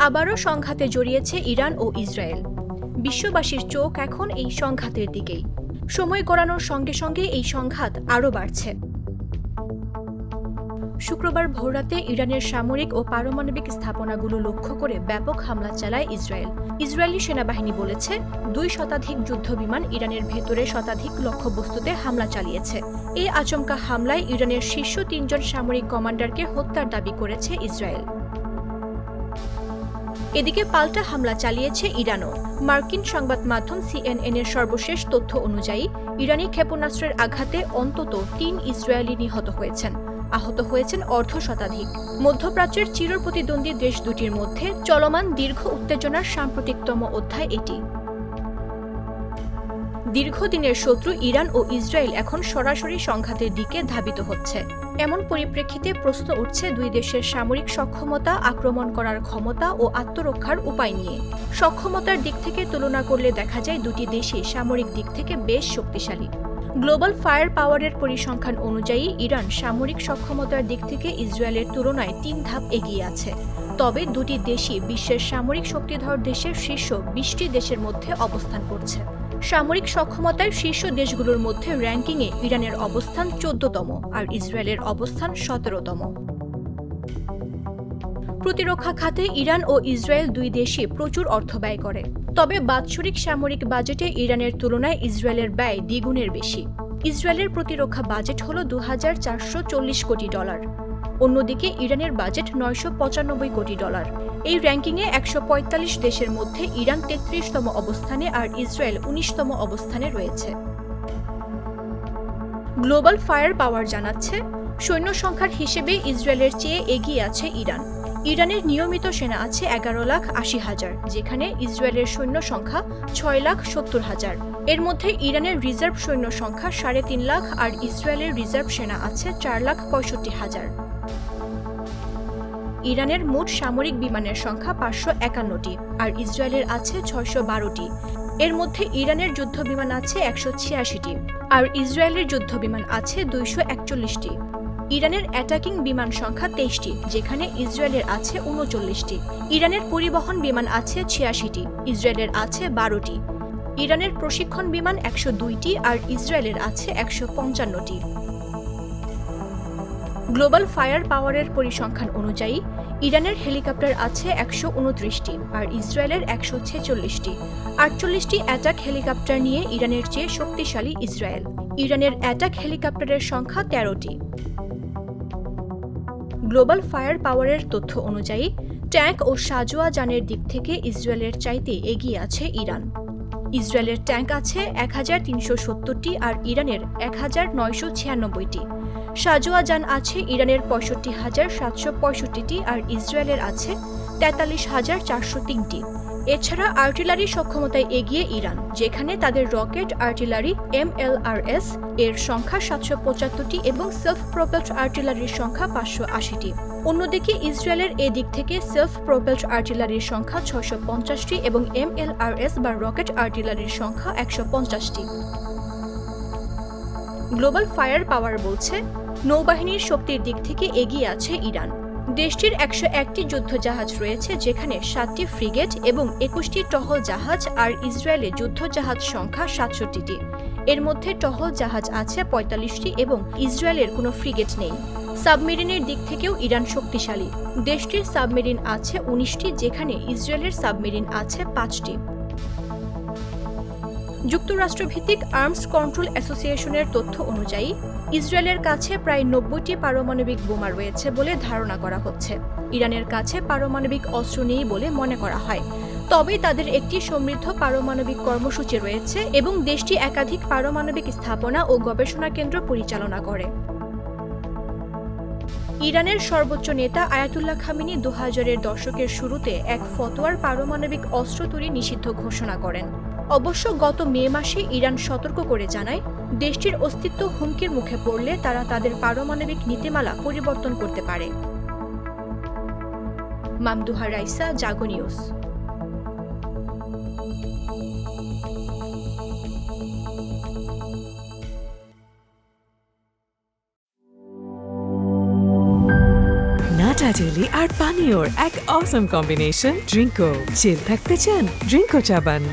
আবারও সংঘাতে জড়িয়েছে ইরান ও ইসরায়েল। বিশ্ববাসীর চোখ এখন এই সংঘাতের দিকেই। সময় গড়ানোর সঙ্গে সঙ্গে এই সংঘাত আরও বাড়ছে। শুক্রবার ভোররাতে ইরানের সামরিক ও পারমাণবিক স্থাপনাগুলো লক্ষ্য করে ব্যাপক হামলা চালায় ইসরায়েল। ইসরায়েলি সেনাবাহিনী বলেছে ২ শতাধিক যুদ্ধবিমান ইরানের ভেতরে শতাধিক লক্ষ্যবস্তুতে হামলা চালিয়েছে। এই আচমকা হামলায় ইরানের শীর্ষ ৩ জন সামরিক কমান্ডারকে হত্যার দাবি করেছে ইসরায়েল। এদিকে পাল্টা হামলা চালিয়েছে ইরানও। মার্কিন সংবাদ মাধ্যম সিএনএন-এর সর্বশেষ তথ্য অনুযায়ী ইরানি ক্ষেপণাস্ত্রের আঘাতে অন্তত ৩ ইসরায়েলি নিহত হয়েছেন। আহত হয়েছেন অর্ধ শতাধিক। মধ্যপ্রাচ্যের চিরপ্রতিদ্বন্দ্বী দেশ দুটির মধ্যে চলমান দীর্ঘ উত্তেজনার সাম্প্রতিকতম অধ্যায় এটি। দীর্ঘদিনের শত্রু ইরান ও ইসরায়েল এখন সরাসরি সংঘাতের দিকে ধাবিত হচ্ছে। এমন পরিপ্রেক্ষিতে প্রশ্ন উঠছে দুই দেশের সামরিক সক্ষমতা, আক্রমণ করার ক্ষমতা ও আত্মরক্ষার উপায় নিয়ে। সক্ষমতার দিক থেকে তুলনা করলে দেখা যায় দুটি দেশই সামরিক দিক থেকে বেশ শক্তিশালী। গ্লোবাল ফায়ার পাওয়ারের পরিসংখ্যান অনুযায়ী ইরান সামরিক সক্ষমতার দিক থেকে ইসরায়েলের তুলনায় ৩ ধাপ এগিয়ে আছে। তবে দুটি দেশই বিশ্বের সামরিক শক্তিধর দেশের শীর্ষ ২০টি দেশের মধ্যে অবস্থান করছে। সামরিক সক্ষমতায় শীর্ষ দেশগুলোর মধ্যে র্যাঙ্কিংয়ে ইরানের অবস্থান ১৪তম আর ইসরায়েলের অবস্থান ১৭তম। প্রতিরক্ষা খাতে ইরান ও ইসরায়েল দুই দেশই প্রচুর অর্থ ব্যয় করে। তবে বাৎসরিক সামরিক বাজেটে ইরানের তুলনায় ইসরায়েলের ব্যয় দ্বিগুণের বেশি। ইসরায়েলের প্রতিরক্ষা বাজেট হল $২,৪৪০ কোটি। অন্যদিকে ইরানের বাজেট $৯৯৫ কোটি। এই র্যাঙ্কিংয়ে ১৪৫ দেশের মধ্যে ইরান ৩৩তম অবস্থানে আর ইসরায়েল ১৯তম অবস্থানে রয়েছে। গ্লোবাল ফায়ার পাওয়ার জানাচ্ছে, সৈন্য সংখ্যার হিসেবে ইসরায়েলের চেয়ে এগিয়ে আছে ইরান। ইরানের নিয়মিত সেনা আছে ১১,৮০,০০০, যেখানে ইসরায়েলের সৈন্য সংখ্যা ৬,৭০,০০০। এর মধ্যে ইরানের রিজার্ভ সৈন্য সংখ্যা ৩.৫ লাখ আর ইসরায়েলের রিজার্ভ সেনা আছে ৪,৬৫,০০০। ইরানের মোট সামরিক বিমানের সংখ্যা ৫৫১টি আর ইসরায়েলের আছে ৬১২টি। এর মধ্যে ইরানের যুদ্ধবিমান আছে ১৮৬টি আর ইসরায়েলের যুদ্ধবিমান আছে ২৪১টি। ইরানের অ্যাটাকিং বিমান সংখ্যা ২৩টি, যেখানে ইসরায়েলের আছে ৩৯টি। ইরানের পরিবহন বিমান আছে ৮৬টি, ইসরায়েলের আছে ১২টি। ইরানের প্রশিক্ষণ বিমান ১০২টি আর ইসরায়েলের আছে ১৫৫টি। গ্লোবাল ফায়ার পাওয়ারের পরিসংখ্যান অনুযায়ী ইরানের হেলিকপ্টার আছে ১২৯টি আর ইসরায়েলের ১৪৬টি। ৪৮টি অ্যাটাক হেলিকপ্টার নিয়ে ইরানের চেয়ে শক্তিশালী ইসরায়েল। ইরানের অ্যাটাক হেলিকপ্টারের সংখ্যা ১৩টি। গ্লোবাল ফায়ার পাওয়ারের তথ্য অনুযায়ী ট্যাঙ্ক ও সাঁজোয়া যানের দিক থেকে ইসরায়েলের চাইতে এগিয়ে আছে ইরান। ইসরায়েলের ট্যাঙ্ক আছে ১৩৭০টি আর ইরানের ১৯৯৯৬টি। সাঁজোয়া যান আছে ইরানের ৬৫,৭৬৫টি আর ইসরায়েলের আছে ৪৩,৪০৩টি। এছাড়া আর্টিলারি সক্ষমতায় এগিয়ে ইরান, যেখানে তাদের রকেট আর্টিলারি MLRS এর সংখ্যা ৭৭৫টি এবং সেলফ প্রোপেলড আর্টিলারির সংখ্যা ৫৮০টি। অন্যদিকে ইসরায়েলের এদিক থেকে সেলফ প্রোপেলড আর্টিলারির সংখ্যা ৬৫০টি এবং MLRS বা রকেট আর্টিলারির সংখ্যা ১৫০টি। গ্লোবাল ফায়ার পাওয়ার বলছে, নৌবাহিনীর শক্তির দিক থেকে এগিয়ে আছে ইরান। দেশটির ১০১টি যুদ্ধজাহাজ রয়েছে, যেখানে ৭টি ফ্রিগেট এবং ২১টি টহল জাহাজ আর ইসরায়েলে যুদ্ধজাহাজ সংখ্যা ৬৭টি। এর মধ্যে টহল জাহাজ আছে ৪৫টি এবং ইসরায়েলের কোনো ফ্রিগেট নেই। সাবমেরিনের দিক থেকেও ইরান শক্তিশালী। দেশটির সাবমেরিন আছে ১৯টি, যেখানে ইসরায়েলের সাবমেরিন আছে ৫টি। যুক্তরাষ্ট্রভিত্তিক আর্মস কন্ট্রোল অ্যাসোসিয়েশনের তথ্য অনুযায়ী ইসরায়েলের কাছে প্রায় ৯০টি পারমাণবিক বোমা রয়েছে বলে ধারণা করা হচ্ছে। ইরানের কাছে পারমাণবিক অস্ত্র নেই বলে মনে করা হয়, তবে তাদের একটি সমৃদ্ধ পারমাণবিক কর্মসূচি রয়েছে এবং দেশটি একাধিক পারমাণবিক স্থাপনা ও গবেষণা কেন্দ্র পরিচালনা করে। ইরানের সর্বোচ্চ নেতা আয়াতুল্লাহ খামেনি ২০০০-এর দশকের শুরুতে এক ফতোয়ার পারমাণবিক অস্ত্র তৈরি নিষিদ্ধ ঘোষণা করেন। অবশ্য গত মে মাসে ইরান সতর্ক করে জানায়, দেশটির অস্তিত্ব হুমকির মুখে পড়লে তারা তাদের পারমাণবিক নীতিমালা পরিবর্তন করতে পারে। মামদুহা রাইসা, জাগো নিউজ। ঠান্ডা জেলি আর পানীয়র এক অসম কম্বিনেশন ড্রিঙ্কো। চিল থাকতে চান? ড্রিঙ্কো চাবান।